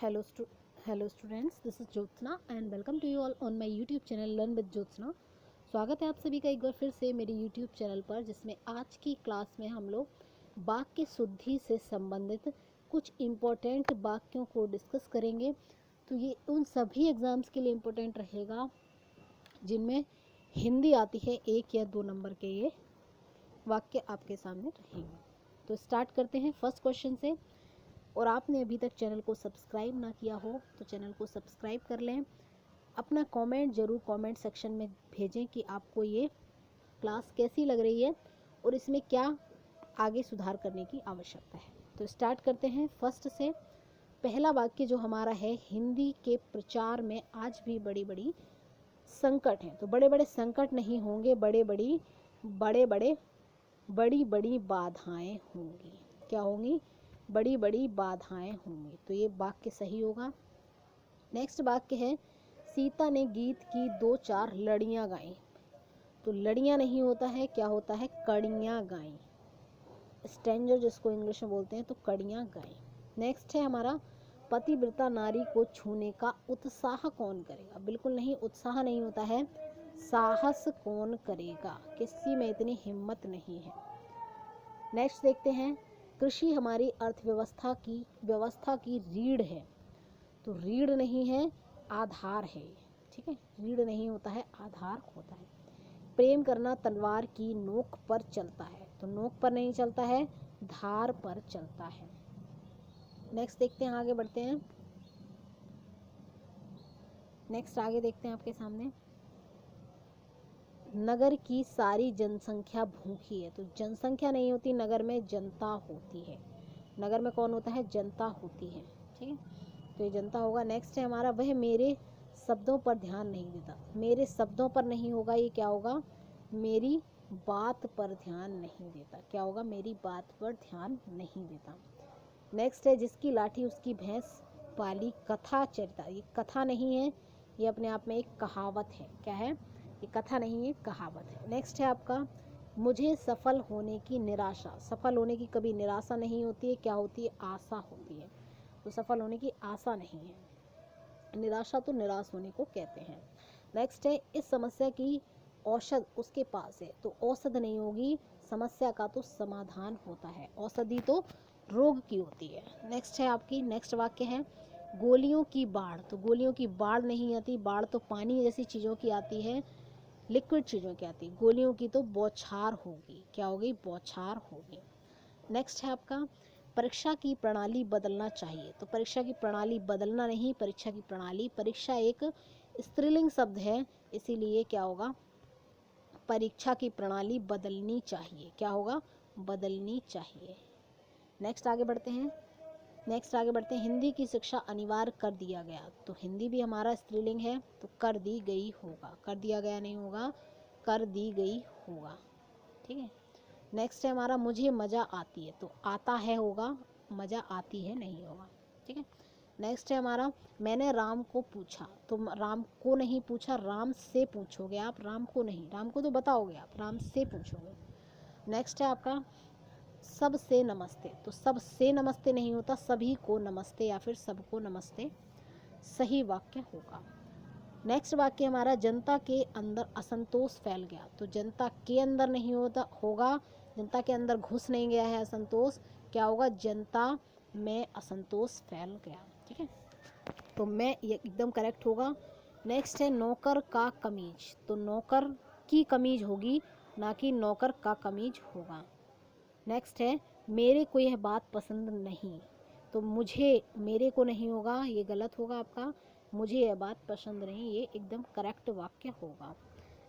Hello, hello students. This is Jyotsna and welcome to you all on my YouTube channel Learn with Jyotsna. स्वागत है आप सभी का एक बार फिर से मेरे YouTube चैनल पर, जिसमें आज की क्लास में हम लोग वाक्य शुद्धि से संबंधित कुछ इम्पोर्टेंट वाक्यों को डिस्कस करेंगे। तो ये उन सभी एग्ज़ाम्स के लिए इम्पोर्टेंट रहेगा जिनमें हिंदी आती है। 1 या 2 नंबर के ये वाक्य आपके सामने रहेंगे। तो स्टार्ट करते हैं फर्स्ट क्वेश्चन से। और आपने अभी तक चैनल को सब्सक्राइब ना किया हो तो चैनल को सब्सक्राइब कर लें। अपना कमेंट ज़रूर कमेंट सेक्शन में भेजें कि आपको ये क्लास कैसी लग रही है और इसमें क्या आगे सुधार करने की आवश्यकता है। तो स्टार्ट करते हैं फर्स्ट से। पहला वाक्य जो हमारा है, हिंदी के प्रचार में आज भी बड़ी बड़ी संकट हैं। तो बड़े बड़े संकट नहीं होंगे, बड़ी बड़ी बाधाएं होंगी। क्या होंगी? बड़ी बड़ी बाधाएं होंगी। तो ये वाक्य सही होगा। नेक्स्ट वाक्य है, सीता ने गीत की 2-4 लड़ियां गाईं। तो लड़ियां नहीं होता है, क्या होता है? कड़ियां गाईं। स्टैंजर जिसको इंग्लिश में बोलते हैं, तो कड़ियां गाईं। नेक्स्ट है हमारा, पतिव्रता नारी को छूने का उत्साह कौन करेगा? बिल्कुल नहीं, उत्साह नहीं होता है, साहस कौन करेगा? किसी में इतनी हिम्मत नहीं है। नेक्स्ट देखते हैं, कृषि हमारी व्यवस्था की रीढ़ है। तो रीढ़ नहीं है, आधार है। ठीक है, रीढ़ नहीं होता है, आधार होता है। प्रेम करना तलवार की नोक पर चलता है। तो नोक पर नहीं चलता है, धार पर चलता है। नेक्स्ट देखते हैं, आगे बढ़ते हैं। नेक्स्ट आगे देखते हैं आपके सामने, नगर की सारी जनसंख्या भूखी है। तो जनसंख्या नहीं होती, नगर में जनता होती है। नगर में कौन होता है? जनता होती है। ठीक है, तो ये जनता होगा। नेक्स्ट है हमारा, वह मेरे शब्दों पर ध्यान नहीं देता। मेरे शब्दों पर नहीं होगा, ये क्या होगा? मेरी बात पर ध्यान नहीं देता। क्या होगा? मेरी बात पर ध्यान नहीं देता। नेक्स्ट है, जिसकी लाठी उसकी भैंस पाली कथा चरिता। ये कथा नहीं है, ये अपने आप में एक कहावत है। क्या है? ये कथा नहीं है, कहावत है। नेक्स्ट है आपका, मुझे सफल होने की निराशा। सफल होने की कभी निराशा नहीं होती है, क्या होती है? आशा होती है। तो सफल होने की आशा नहीं है, निराशा तो निराश होने को कहते हैं। नेक्स्ट है, इस समस्या की औषध उसके पास है। तो औषध नहीं होगी, समस्या का तो समाधान होता है। औषधि तो रोग की होती है। नेक्स्ट है आपकी, नेक्स्ट वाक्य है, गोलियों की बाढ़। तो गोलियों की बाढ़ नहीं आती, बाढ़ तो पानी जैसी चीज़ों की आती है, लिक्विड चीज़ों की आती है। गोलियों की तो बौछार होगी। क्या होगी? बौछार होगी। नेक्स्ट है आपका, परीक्षा की प्रणाली बदलना चाहिए। तो परीक्षा की प्रणाली बदलना नहीं, परीक्षा की प्रणाली, परीक्षा एक स्त्रीलिंग शब्द है, इसीलिए क्या होगा? परीक्षा की प्रणाली बदलनी चाहिए। क्या होगा? बदलनी चाहिए। नेक्स्ट आगे बढ़ते हैं। हिंदी की शिक्षा अनिवार्य कर दिया गया। तो हिंदी भी हमारा स्त्रीलिंग है, तो कर दी गई होगा। कर दिया गया नहीं होगा, कर दी गई होगा। ठीक है। नेक्स्ट है हमारा, मुझे मज़ा आती है। तो आता है होगा, मज़ा आती है नहीं होगा। ठीक है। नेक्स्ट है हमारा, मैंने राम को पूछा। तो राम को नहीं पूछा, राम से पूछोगे आप, राम को नहीं। राम को तो बताओगे आप, राम से पूछोगे। नेक्स्ट है आपका, सबसे नमस्ते। तो सबसे नमस्ते नहीं होता, सभी को नमस्ते या फिर सबको नमस्ते सही वाक्य होगा। नेक्स्ट वाक्य हमारा, जनता के अंदर असंतोष फैल गया। तो जनता के अंदर नहीं होगा, जनता के अंदर घुस नहीं गया है असंतोष। क्या होगा? जनता में असंतोष फैल गया। ठीक है, तो मैं ये एकदम करेक्ट होगा। नेक्स्ट है, नौकर का कमीज। तो नौकर की कमीज होगी, ना कि नौकर का कमीज होगा। नेक्स्ट है, मेरे को यह बात पसंद नहीं। तो मेरे को नहीं होगा, ये गलत होगा आपका। मुझे यह बात पसंद नहीं, ये एकदम करेक्ट वाक्य होगा।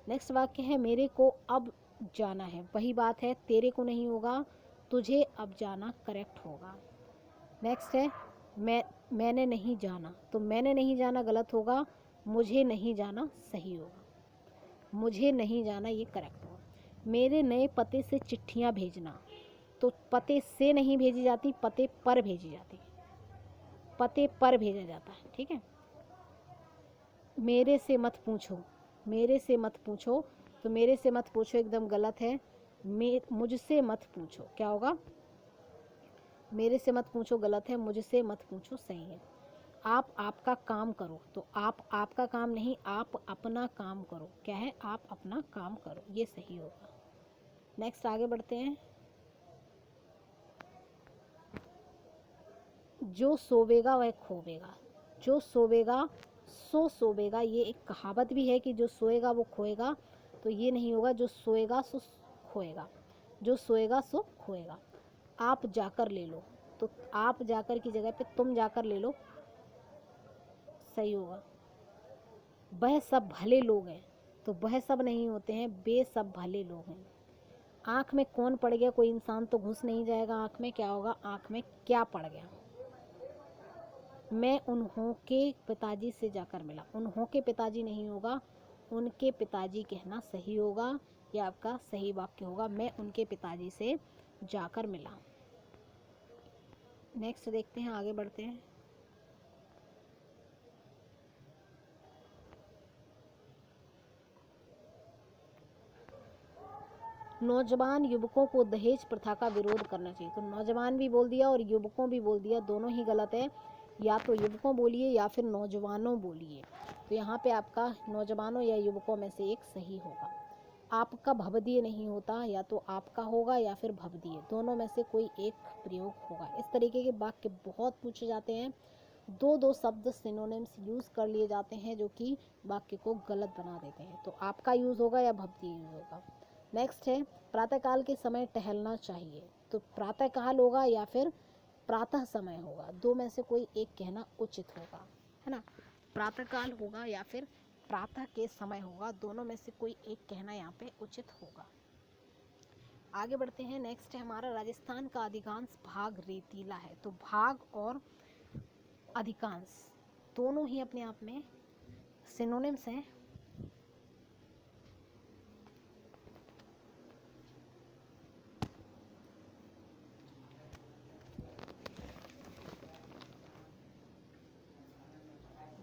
नेक्स्ट वाक्य है, मेरे को अब जाना है। वही बात है, तेरे को नहीं होगा, तुझे अब जाना करेक्ट होगा। नेक्स्ट है, मैंने नहीं जाना। तो मैंने नहीं जाना गलत होगा, मुझे नहीं जाना सही होगा। मुझे नहीं जाना ये करेक्ट होगा। मेरे नए पते से चिट्ठियाँ भेजना। तो पते से नहीं भेजी जाती, पते पर भेजी जाती है, पते पर भेजा जाता है। ठीक है, मेरे से मत पूछो, मेरे से मत पूछो। तो मेरे से मत पूछो एकदम गलत है, मुझसे मत पूछो। क्या होगा? मेरे से मत पूछो गलत है, मुझसे मत पूछो सही है। आप आपका काम करो, तो आप आपका काम नहीं, आप अपना काम करो। क्या है? आप अपना काम करो, ये सही होगा। नेक्स्ट आगे बढ़ते हैं। जो सोवेगा वह खोवेगा, जो सोवेगा सो सोवेगा। ये एक कहावत भी है कि जो सोएगा वो खोएगा, तो ये नहीं होगा। जो सोएगा सो खोएगा, जो सोएगा सो खोएगा। आप जाकर ले लो, तो आप जाकर की जगह पे तुम जाकर ले लो, सही होगा। वह सब भले लोग हैं, तो वह सब नहीं होते हैं, वे सब भले लोग हैं। आँख में कौन पड़ गया? कोई इंसान तो घुस नहीं जाएगा आँख में। क्या होगा? आँख में क्या पड़ गया? मैं उन्हों के पिताजी से जाकर मिला, उन्हों के पिताजी नहीं होगा, उनके पिताजी कहना सही होगा। ये आपका सही वाक्य होगा, मैं उनके पिताजी से जाकर मिला। नेक्स्ट देखते हैं, आगे बढ़ते हैं। नौजवान युवकों को दहेज प्रथा का विरोध करना चाहिए। तो नौजवान भी बोल दिया और युवकों भी बोल दिया, दोनों ही गलत है। या तो युवकों बोलिए या फिर नौजवानों बोलिए। तो यहाँ पे आपका नौजवानों या युवकों में से एक सही होगा। आपका भवदीय नहीं होता, या तो आपका होगा या फिर भवदीय, दोनों में से कोई एक प्रयोग होगा। इस तरीके के वाक्य बहुत पूछे जाते हैं। दो दो शब्द सिनोनिम्स यूज़ कर लिए जाते हैं जो कि वाक्य को गलत बना देते हैं। तो आपका यूज़ होगा या भवदीय यूज़ होगा। नेक्स्ट है, प्रातःकाल के समय टहलना चाहिए। तो प्रातःकाल होगा या फिर प्रातः समय होगा, दो में से कोई एक कहना उचित होगा, है ना। प्रातःकाल होगा या फिर प्रातः के समय होगा, दोनों में से कोई एक कहना यहाँ पे उचित होगा। आगे बढ़ते हैं। नेक्स्ट है हमारा, राजस्थान का अधिकांश भाग रेतीला है। तो भाग और अधिकांश दोनों ही अपने आप में सिनोनिम्स हैं।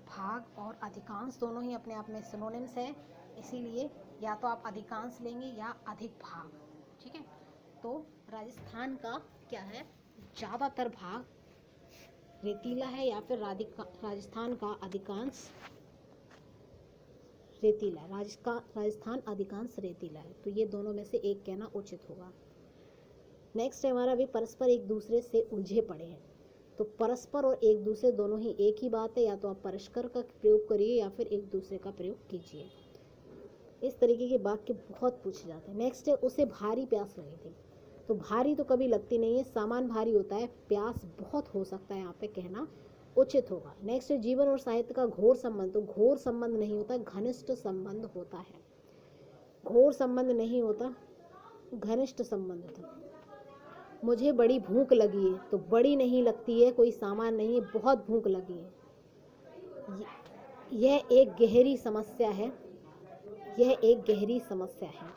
भाग और अधिकांश दोनों ही अपने आप में सिनोनिम्स है, इसीलिए या तो आप अधिकांश लेंगे या अधिक भाग। ठीक है, तो राजस्थान का क्या है? ज़्यादातर भाग रेतीला है या फिर राजस्थान का अधिकांश रेतीला। राजस्थान अधिकांश रेतीला है, तो ये दोनों में से एक कहना उचित होगा। नेक्स्ट है हमारा, भी परस्पर एक दूसरे से उलझे पड़े हैं। तो परस्पर और एक दूसरे दोनों ही एक ही बात है, या तो आप परस्पर का प्रयोग करिए या फिर एक दूसरे का प्रयोग कीजिए। इस तरीके के वाक्य बहुत पूछे जाते हैं। नेक्स्ट है, उसे भारी प्यास लगी थी। तो भारी तो कभी लगती नहीं है, सामान भारी होता है, प्यास बहुत हो सकता है, यहाँ पे कहना उचित होगा। नेक्स्ट है, जीवन और साहित्य का घोर संबंध। तो घोर संबंध नहीं होता, घनिष्ठ संबंध होता है। घोर संबंध नहीं होता, घनिष्ठ संबंध होता। मुझे बड़ी भूख लगी है। तो बड़ी नहीं लगती है, कोई सामान नहीं है, बहुत भूख लगी है। यह एक गहरी समस्या है, यह एक गहरी समस्या है।